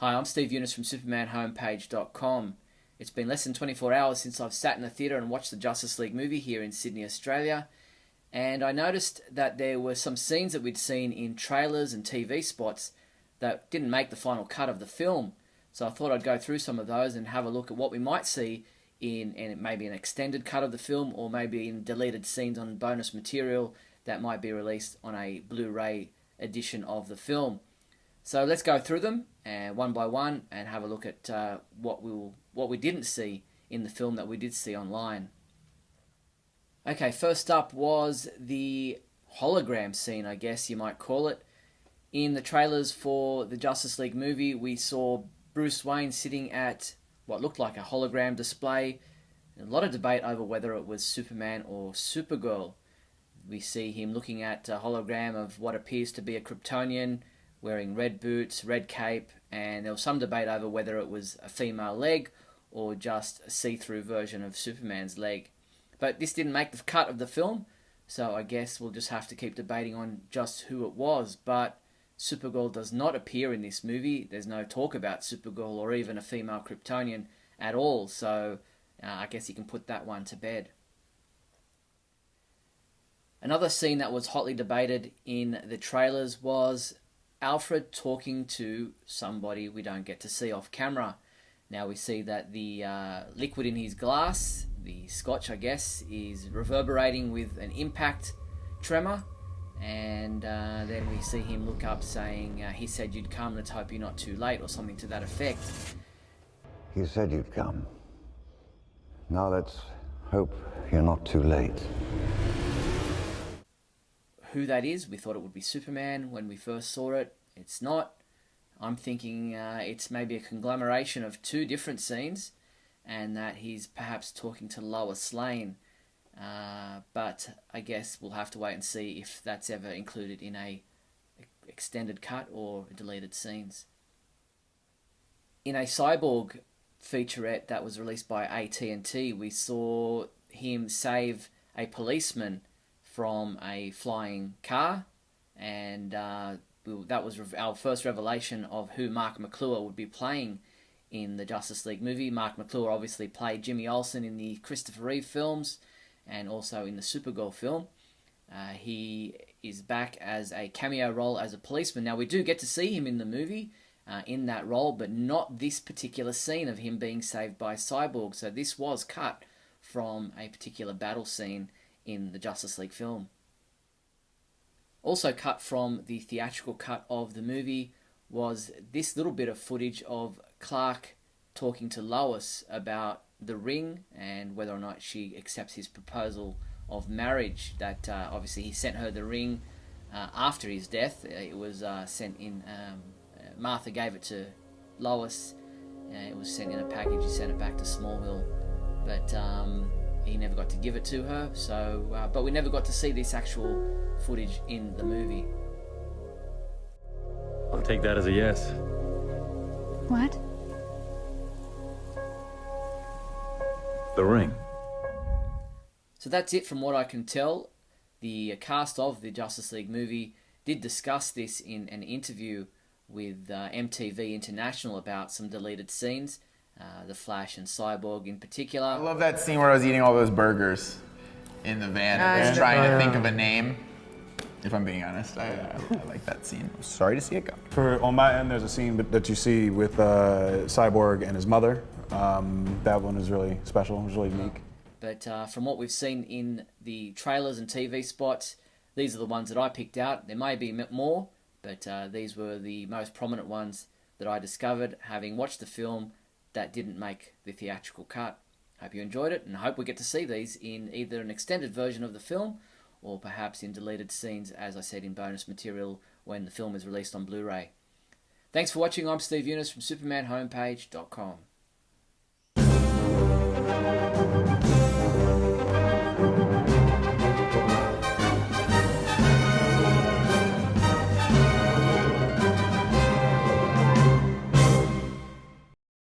Hi, I'm Steve Eunice from supermanhomepage.com. It's been less than 24 hours since I've sat in the theatre and watched the Justice League movie here in Sydney, Australia, and I noticed that there were some scenes that we'd seen in trailers and TV spots that didn't make the final cut of the film. So I thought I'd go through some of those and have a look at what we might see in maybe an extended cut of the film, or maybe in deleted scenes on bonus material that might be released on a Blu-ray edition of the film. So let's go through them one by one and have a look at what we didn't see in the film that we did see online. Okay, first up was the hologram scene, I guess you might call it. In the trailers for the Justice League movie, we saw Bruce Wayne sitting at what looked like a hologram display. A lot of debate over whether it was Superman or Supergirl. We see him looking at a hologram of what appears to be a Kryptonian, wearing red boots, red cape, and there was some debate over whether it was a female leg or just a see-through version of Superman's leg. But this didn't make the cut of the film, so I guess we'll just have to keep debating on just who it was. But Supergirl does not appear in this movie. There's no talk about Supergirl or even a female Kryptonian at all, so I guess you can put that one to bed. Another scene that was hotly debated in the trailers was Alfred talking to somebody we don't get to see off camera. Now we see that the liquid in his glass, the scotch I guess, is reverberating with an impact tremor, and then we see him look up saying, he said you'd come, let's hope you're not too late, or something to that effect. You said you'd come. Now let's hope you're not too late. Who that is, we thought it would be Superman when we first saw it. It's not. I'm thinking it's maybe a conglomeration of two different scenes, and that he's perhaps talking to Lois Lane. But I guess we'll have to wait and see if that's ever included in a extended cut or deleted scenes. In a Cyborg featurette that was released by AT&T, we saw him save a policeman from a flying car, and that was our first revelation of who Mark McClure would be playing in the Justice League movie. Mark McClure obviously played Jimmy Olsen in the Christopher Reeve films and also in the Supergirl film. He is back as a cameo role as a policeman. Now we do get to see him in the movie in that role, but not this particular scene of him being saved by Cyborg. So this was cut from a particular battle scene in the Justice League film. Also cut from the theatrical cut of the movie was this little bit of footage of Clark talking to Lois about the ring and whether or not she accepts his proposal of marriage. That obviously he sent her the ring after his death. It was sent in, Martha gave it to Lois. It was sent in a package. He sent it back to Smallville, but he never got to give it to her. So, but we never got to see this actual footage in the movie. I'll take that as a yes. What? The ring. So that's it from what I can tell. The cast of the Justice League movie did discuss this in an interview with MTV International about some deleted scenes, The Flash and Cyborg in particular. I love that scene where I was eating all those burgers in the van and just trying to think of a name. If I'm being honest, I like that scene. Sorry to see it go. On my end, there's a scene that you see with Cyborg and his mother. That one is really special. It was really unique. But from what we've seen in the trailers and TV spots, these are the ones that I picked out. There may be more, but these were the most prominent ones that I discovered having watched the film that didn't make the theatrical cut. Hope you enjoyed it, and I hope we get to see these in either an extended version of the film or perhaps in deleted scenes, as I said, in bonus material when the film is released on Blu-ray. Thanks for watching. I'm Steve Eunice from supermanhomepage.com.